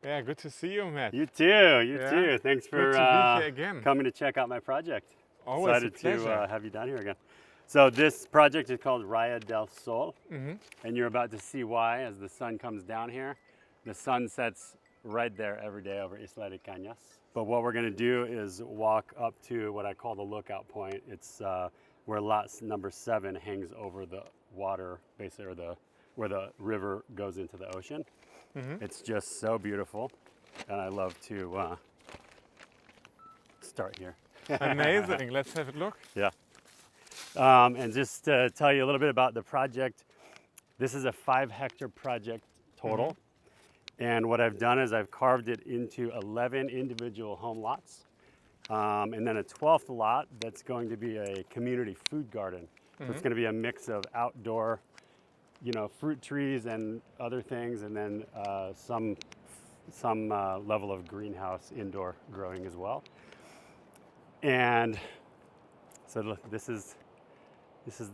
Yeah, good to see you, Matt. You too. You Yeah. too. Thanks Good for to be here again. coming to check out my project. Always Excited a pleasure. to have you down here again. So this project is called Raya del Sol, and you're about to see why as the sun comes down here. The sun sets right there every day over Isla de Cañas. But what we're going to do is walk up to what I call the lookout point. It's where lot number 7 hangs over the water, basically, or where the river goes into the ocean. It's just so beautiful, and I love to start here. Amazing. Let's have a look. Yeah. And just to tell you a little bit about the project, this is a 5-hectare project total. And what I've done is I've carved it into 11 individual home lots. And then a 12th lot that's going to be a community food garden. So it's going to be a mix of outdoor, fruit trees and other things, and then some level of greenhouse indoor growing as well. And so look, this is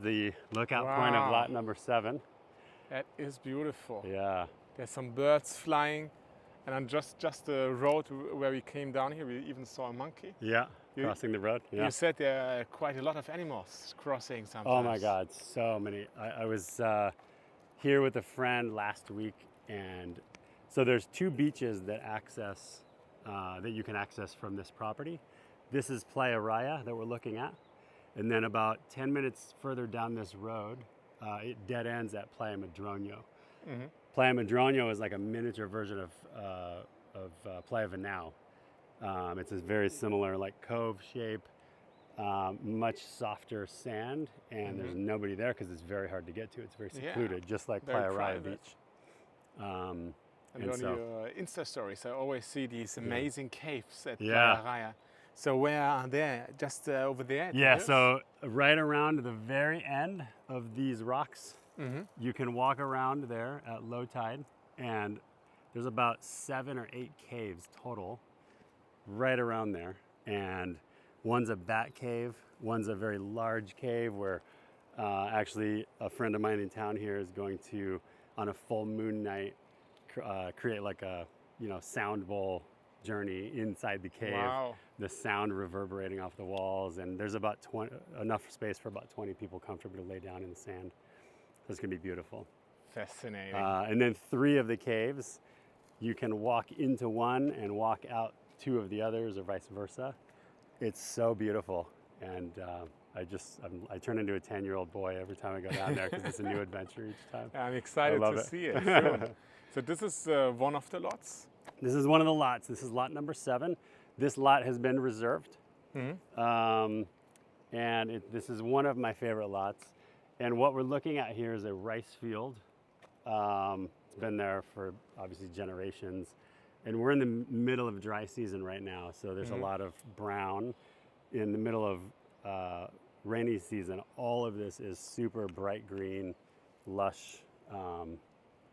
the lookout point of lot number 7. That is beautiful. Yeah. There's some birds flying, and on just the road where we came down here, we even saw a monkey. Yeah. Crossing the road. Yeah. You said there are quite a lot of animals crossing sometimes. Oh my God, so many. I was here with a friend last week, and so there's 2 beaches that that you can access from this property. This is Playa Raya that we're looking at, and then about 10 minutes further down this road, it dead ends at Playa Madroño. Playa Madroño is like a miniature version of Playa Venao. It's a very similar, like, cove shape, much softer sand, and there's nobody there because it's very hard to get to. It's very secluded, just like Playa Raya Beach. And on your Insta stories, I always see these amazing caves at Playa Raya. So where are they? Just over there? Yeah, so right around the very end of these rocks, you can walk around there at low tide, and there's about 7 or 8 caves total right around there. And one's a bat cave, one's a very large cave where actually a friend of mine in town here is going to, on a full moon night, create like a sound bowl journey inside the cave. Wow. The sound reverberating off the walls, and there's about enough space for about 20 people comfortably to lay down in the sand. So it's gonna be beautiful. Fascinating. And then 3 of the caves, you can walk into one and walk out 2 of the others, or vice versa. It's so beautiful, and I turn into a 10-year-old boy every time I go down there because it's a new adventure each time. I'm excited to see it. So this is one of the lots? This is one of the lots. This is lot number 7. This lot has been reserved, and this is one of my favorite lots. And what we're looking at here is a rice field. It's been there for obviously generations, and we're in the middle of dry season right now, so there's a lot of brown. In the middle of rainy season, all of this is super bright green, lush,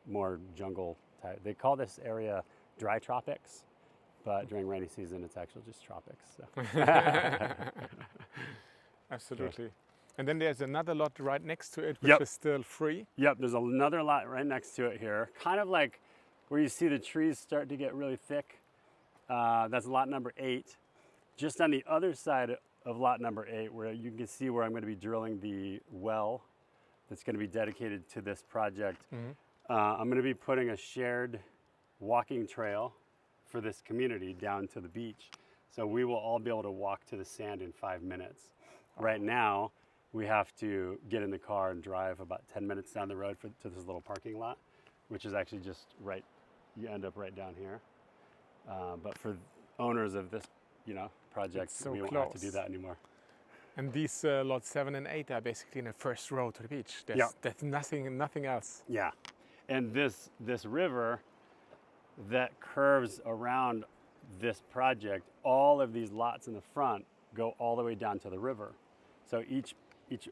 more jungle type. They call this area dry tropics, but during rainy season, it's actually just tropics. So. Absolutely. And then there's another lot right next to it, which is still free. Yep, there's another lot right next to it here. Kind of like where you see the trees start to get really thick. That's lot number 8. Just on the other side of lot number 8, where you can see where I'm going to be drilling the well that's going to be dedicated to this project. I'm going to be putting a shared walking trail for this community down to the beach. So we will all be able to walk to the sand in 5 minutes. Right now, we have to get in the car and drive about 10 minutes down the road to this little parking lot, which is actually just right, you end up right down here. But for owners of this, project, we won't have to do that anymore. And these lots 7 and 8 are basically in the first row to the beach. There's nothing else. Yeah, and this river that curves around this project, all of these lots in the front go all the way down to the river. So each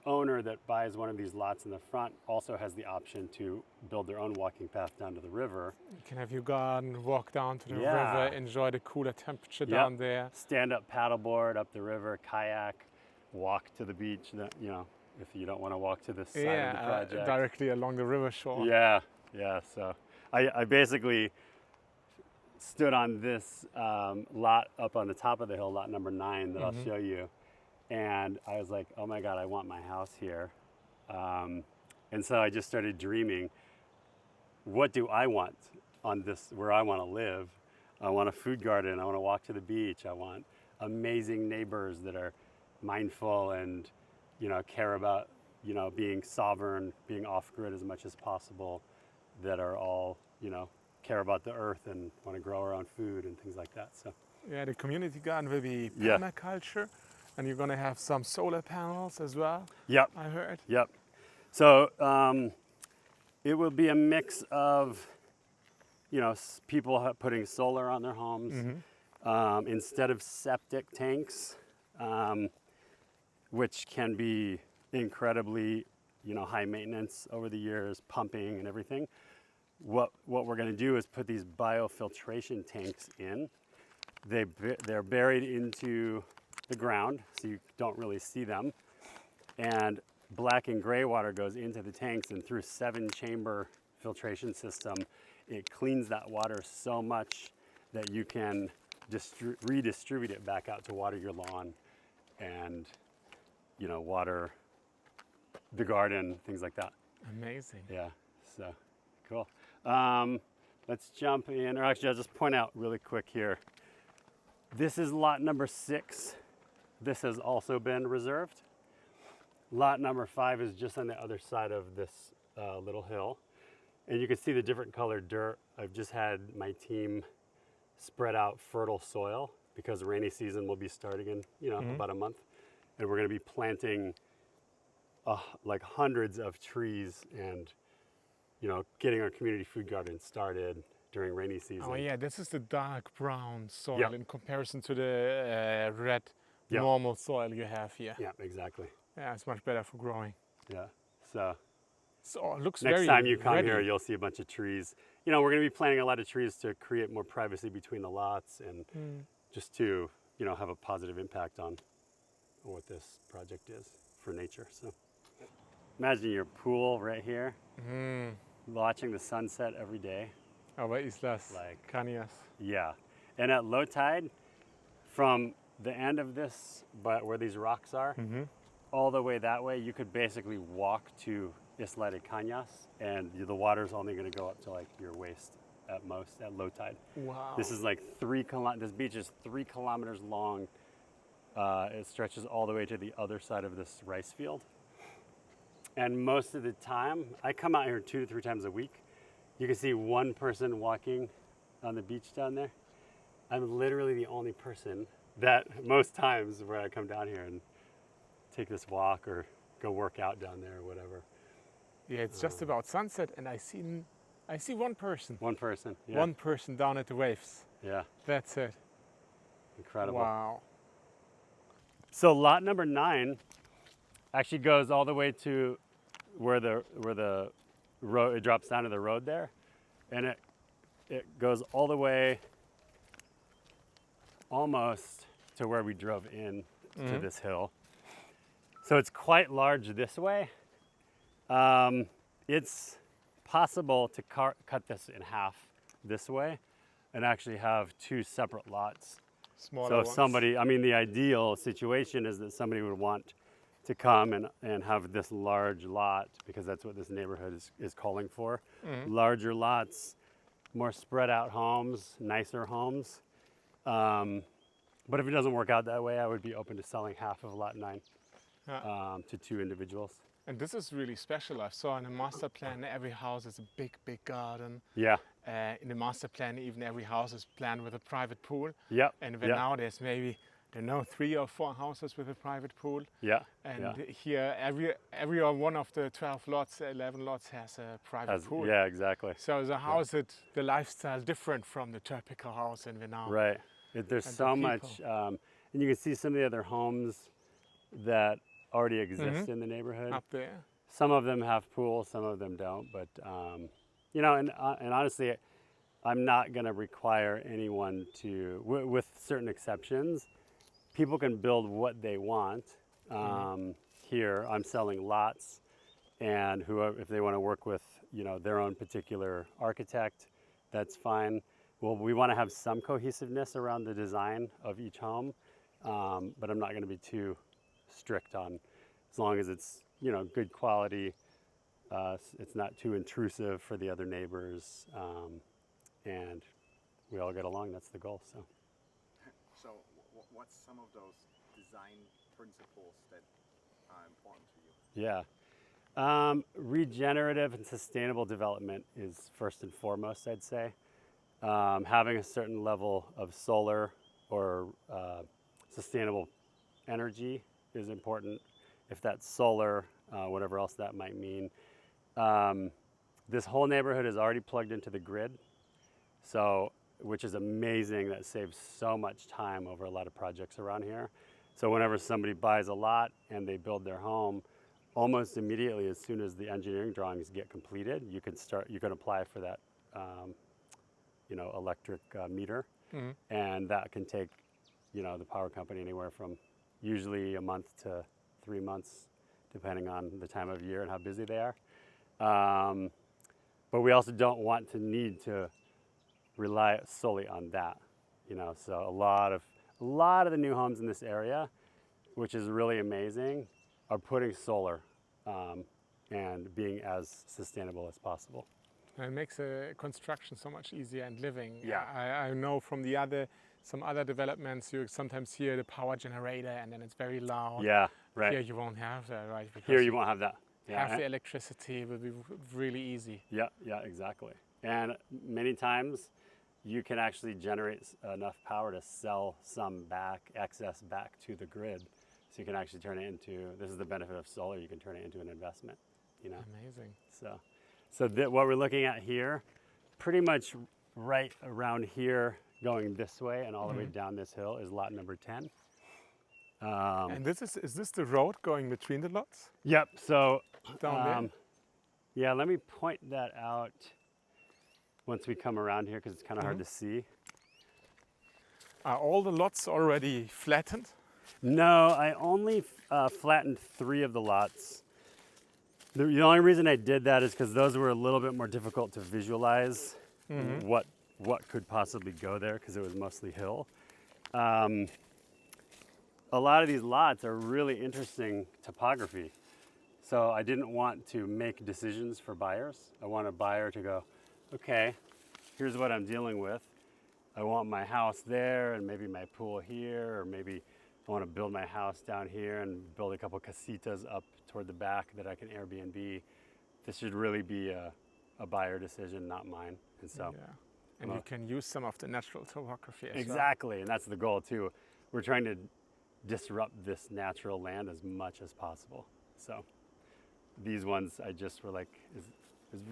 owner that buys one of these lots in the front also has the option to build their own walking path down to the river. You can have your garden, walk down to the river, enjoy the cooler temperature down there. Stand up paddleboard up the river, kayak, walk to the beach, if you don't want to walk to the side of the project. Directly along the river shore. Yeah, so I basically stood on this lot up on the top of the hill, lot number 9 that I'll show you. And I was like, oh my God, I want my house here. And so I just started dreaming, what do I want on this, where I want to live? I want a food garden. I want to walk to the beach. I want amazing neighbors that are mindful and, care about, being sovereign, being off-grid as much as possible, that are all, care about the earth and want to grow our own food and things like that. So yeah, the community garden will be permaculture, and you're going to have some solar panels as well. Yep. I heard. Yep. So it will be a mix of, people putting solar on their homes instead of septic tanks, which can be incredibly, high maintenance over the years, pumping and everything. What we're going to do is put these biofiltration tanks in. They're buried into the ground, so you don't really see them. And black and gray water goes into the tanks, and through a 7-chamber filtration system, it cleans that water so much that you can redistribute it back out to water your lawn and, water the garden, things like that. Amazing. Yeah, so cool. Let's jump in, or actually I'll just point out really quick here. This is lot number 6. This has also been reserved. Lot number 5 is just on the other side of this little hill. And you can see the different colored dirt. I've just had my team spread out fertile soil because the rainy season will be starting in, about a month. And we're gonna be planting like hundreds of trees and, getting our community food garden started during rainy season. Oh yeah, this is the dark brown soil in comparison to the red normal soil you have here. Yeah, exactly. Yeah, it's much better for growing. Yeah, so it looks next very time you come ready. here, you'll see a bunch of trees. We're going to be planting a lot of trees to create more privacy between the lots and just to, have a positive impact on what this project is for nature. So imagine your pool right here, watching the sunset every day. Over Islas Cañas. Yeah, and at low tide, from the end of this, but where these rocks are, all the way that way, you could basically walk to Isla de Cañas, and the water's only going to go up to like your waist at most at low tide. Wow. This is like 3 kilometers. This beach is 3 kilometers long. It stretches all the way to the other side of this rice field. And most of the time, I come out here 2 to 3 times a week. You can see one person walking on the beach down there. I'm literally the only person that most times where I come down here and take this walk or go work out down there or whatever. Yeah, it's just about sunset, and I see one person. One person. Yeah. One person down at the waves. Yeah. That's it. Incredible. Wow. So lot number 9 actually goes all the way to where the road, it drops down to the road there, and it goes all the way almost to where we drove in to this hill. So it's quite large this way. It's possible to cut this in half this way and actually have 2 separate lots. Smaller So if the ideal situation is that somebody would want to come and have this large lot, because that's what this neighborhood is calling for. Larger lots, more spread out homes, nicer homes. But if it doesn't work out that way, I would be open to selling half of lot 9 to 2 individuals. And this is really special. I saw in the master plan, every house is a big, big garden. Yeah. In the master plan, even every house is planned with a private pool. Yep. And now there's maybe, 3 or 4 houses with a private pool. Yeah. And here, every one of the 12 lots, 11 lots has a private pool. Yeah, exactly. So the house, the lifestyle different from the typical house in Venao. Right. There's so much, and you can see some of the other homes that already exist in the neighborhood. Up there. Some of them have pools, some of them don't. But and honestly, I'm not going to require anyone to, with certain exceptions. People can build what they want. Here, I'm selling lots, and whoever, if they want to work with their own particular architect, that's fine. well, we want to have some cohesiveness around the design of each home, but I'm not going to be too strict on, as long as it's, you know, good quality. It's not too intrusive for the other neighbors, and we all get along. That's the goal. So what's some of those design principles that are important to you? Yeah. Regenerative and sustainable development is first and foremost, I'd say. Having a certain level of solar or sustainable energy is important. If that's solar, whatever else that might mean. This whole neighborhood is already plugged into the grid, so, which is amazing. That saves so much time over a lot of projects around here. So whenever somebody buys a lot and they build their home, almost immediately, as soon as the engineering drawings get completed, you can apply for that you know, electric meter. Mm-hmm. And that can take, you know, the power company anywhere from usually a month to 3 months, depending on the time of year and how busy they are. But we also don't want to need to rely solely on that, you know. So a lot of the new homes in this area, which is really amazing, are putting solar and being as sustainable as possible. And it makes construction so much easier and living. Yeah. I know from some other developments, you sometimes hear the power generator and then it's very loud. Yeah, right. Here you won't have that, right? Because Here you won't have that. have the electricity will be really easy. Yeah, exactly. And many times you can actually generate enough power to sell some excess back to the grid. So you can actually turn it into, this is the benefit of solar, you can turn it into an investment, you know. Amazing. So what we're looking at here, pretty much right around here, going this way and all the way down this hill, is lot number 10. And is this the road going between the lots? Yep, so Down there? yeah, let me point that out once we come around here, because it's kind of hard to see. Are all the lots already flattened? No, I only flattened 3 of the lots. The only reason I did that is because those were a little bit more difficult to visualize what could possibly go there, because it was mostly hill. A lot of these lots are really interesting topography. So I didn't want to make decisions for buyers. I want a buyer to go, okay, here's what I'm dealing with. I want my house there and maybe my pool here, or maybe I want to build my house down here and build a couple casitas up toward the back that I can Airbnb. This should really be a buyer decision, not mine. And so, yeah. And you can use some of the natural topography as well. Exactly, and that's the goal too. We're trying to disrupt this natural land as much as possible. So these ones I just were like, it's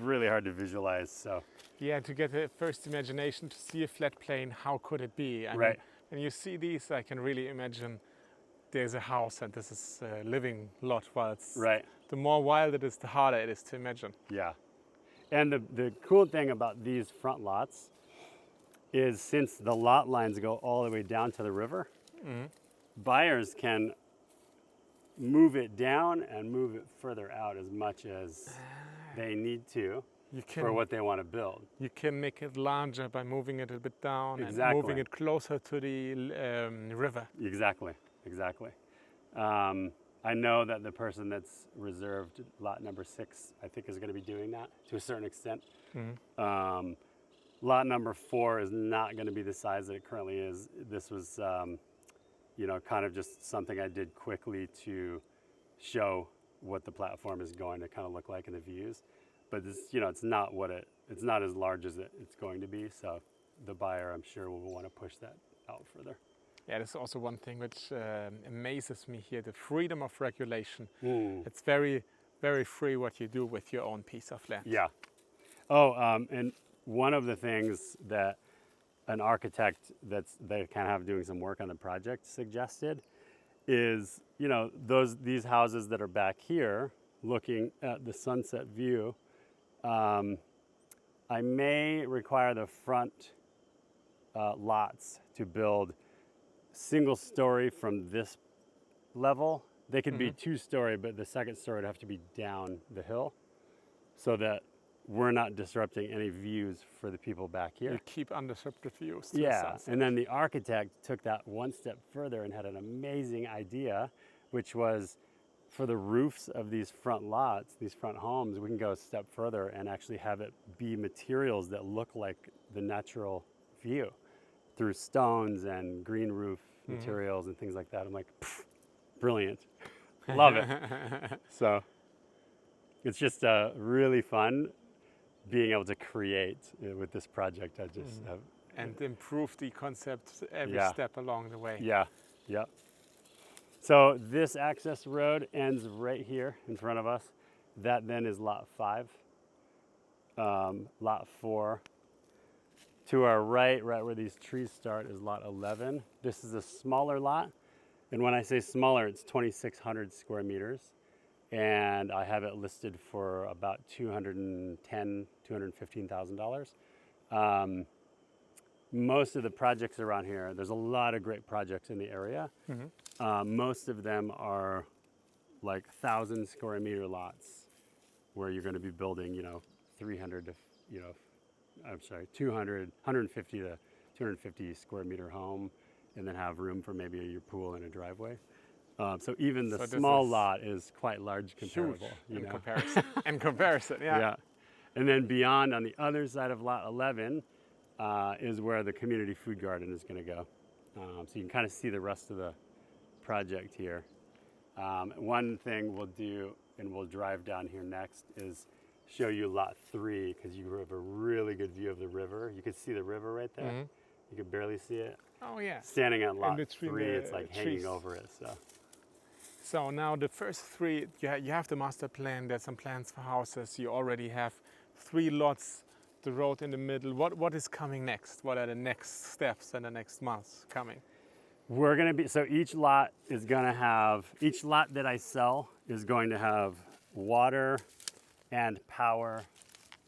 really hard to visualize. So yeah, to get a first imagination, to see a flat plane, how could it be? I mean, when you see these, I can really imagine there's a house and this is a living lot. While it's the more wild it is, the harder it is to imagine. Yeah, and the cool thing about these front lots is, since the lot lines go all the way down to the river, buyers can move it down and move it further out as much as they need to for what they want to build. You can make it larger by moving it a bit down and moving it closer to the river. Exactly. I know that the person that's reserved lot number 6, I think, is going to be doing that to a certain extent. Lot number 4 is not going to be the size that it currently is. This was you know, kind of just something I did quickly to show what the platform is going to kind of look like in the views. But this, you know, it's not as large as it's going to be. So the buyer, I'm sure, will want to push that out further. Yeah, that's also one thing which amazes me here, the freedom of regulation. It's very, very free what you do with your own piece of land. Yeah. Oh, and one of the things that an architect they kind of have doing some work on the project suggested is, you know, these houses that are back here looking at the sunset view, I may require the front lots to build single story from this level. They could be 2-story, but the second story would have to be down the hill, so that we're not disrupting any views for the people back here. You keep undisrupted views. To the Yeah, sunset. and then the architect took that one step further and had an amazing idea, which was for the roofs of these front lots, these front homes, we can go a step further and actually have it be materials that look like the natural view through stones and green roof materials and things like that. I'm like, brilliant. Love it. So it's just really fun being able to create with this project. I just have, and improve the concept every step along the way. Yeah, yeah. So this access road ends right here in front of us. That then is lot 5. Lot 4. To our right where these trees start, is lot 11. This is a smaller lot. And when I say smaller, it's 2,600 square meters. And I have it listed for about $215,000. Most of the projects around here, there's a lot of great projects in the area. Most of them are like 1,000 square meter lots where you're going to be building, 300 to, 150 to 250 square meter home, and then have room for maybe your pool and a driveway. So even the small lot is quite large comparable. Comparison. In comparison, yeah. Yeah. And then beyond, on the other side of lot 11, is where the community food garden is going to go. So you can kind of see the rest of the project here. One thing we'll do, and we'll drive down here next, is show you lot 3, because you have a really good view of the river. You can see the river right there. You can barely see it. Oh yeah. Standing at lot 3, it's like hanging over it. So now the first 3, you have the master plan. There's some plans for houses. You already have 3 lots, the road in the middle. What is coming next? What are the next steps and the next months coming? We're going to be, so each lot that I sell is going to have water and power,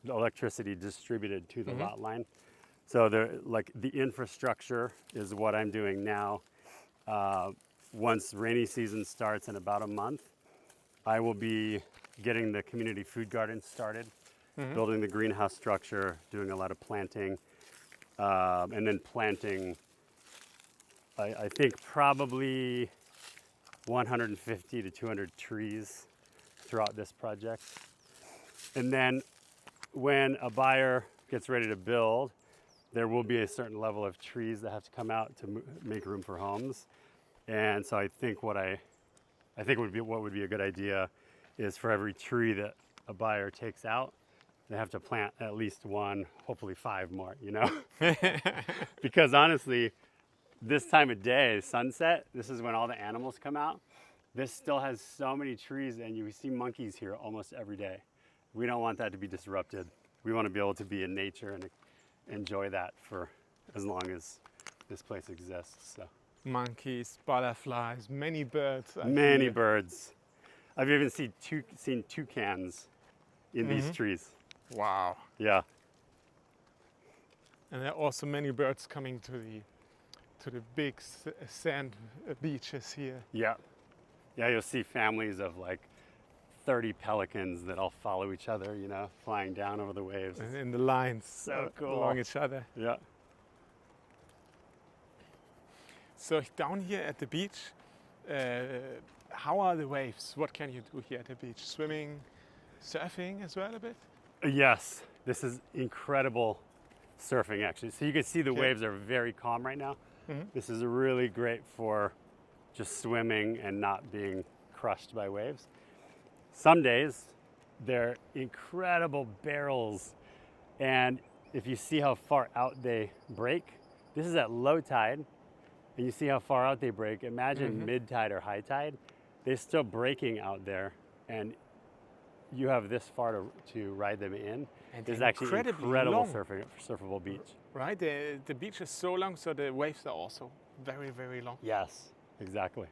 electricity distributed to the lot line. So the infrastructure is what I'm doing now. Once rainy season starts in about a month, I will be getting the community food garden started, building the greenhouse structure, doing a lot of planting, and then planting, I think probably 150 to 200 trees throughout this project. And then when a buyer gets ready to build, there will be a certain level of trees that have to come out to make room for homes. And so I think what would be a good idea is for every tree that a buyer takes out, they have to plant at least 1, hopefully 5 more, Because honestly, this time of day, sunset, this is when all the animals come out. This still has so many trees, and you see monkeys here almost every day. We don't want that to be disrupted. We want to be able to be in nature and enjoy that for as long as this place exists. So. Monkeys, butterflies, many birds. Many birds. I've even seen toucans in these trees. Wow. Yeah. And there are also many birds coming to the big sand beaches here. Yeah. Yeah, you'll see families of like 30 pelicans that all follow each other, flying down over the waves. And in the lines so cool. along each other. Yeah. So down here at the beach, how are the waves? What can you do here at the beach? Swimming, surfing as well a bit? Yes, this is incredible surfing actually. So you can see the waves are very calm right now. This is really great for just swimming and not being crushed by waves. Some days they're incredible barrels, and if you see how far out they break, this is at low tide, and you see how far out they break. Imagine mid-tide or high tide. They're still breaking out there, and you have this far to ride them in. And it's actually incredible surfable beach. Right, the beach is so long, so the waves are also very, very long. Yes, exactly.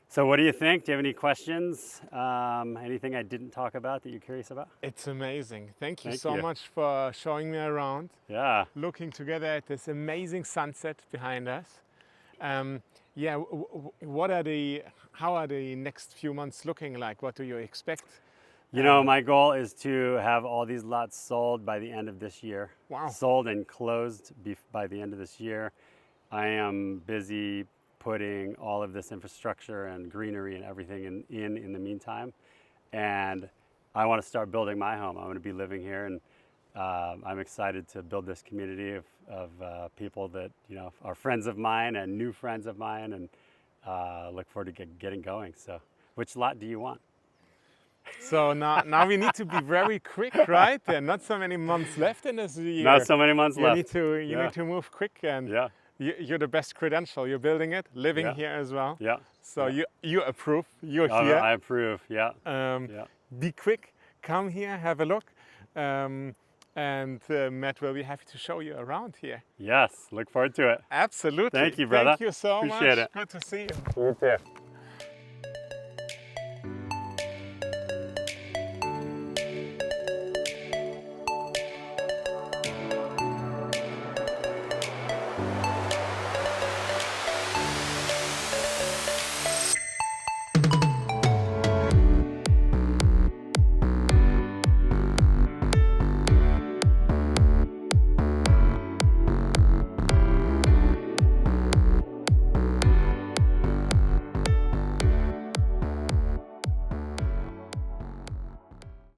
So what do you think? Do you have any questions? Anything I didn't talk about that you're curious about? It's amazing. Thank you so much for showing me around. Yeah. Looking together at this amazing sunset behind us. How are the next few months looking like? What do you expect? You know, my goal is to have all these lots sold by the end of this year. Wow. Sold and closed by the end of this year. I am busy putting all of this infrastructure and greenery and everything in the meantime. And I want to start building my home. I'm going to be living here, and I'm excited to build this community of people that, you know, are friends of mine and new friends of mine, and look forward to getting going. So, which lot do you want? So now we need to be very quick, right? There are not so many months left in this year. Not so many months left. You need to move quick, and you're the best credential. You're building it, living here as well. Yeah. So you approve. You're here. I approve. Yeah. Be quick. Come here. Have a look. And Matt will be happy to show you around here. Yes. Look forward to it. Absolutely. Thank you, brother. Thank you so much. Appreciate it. Good to see you. You too.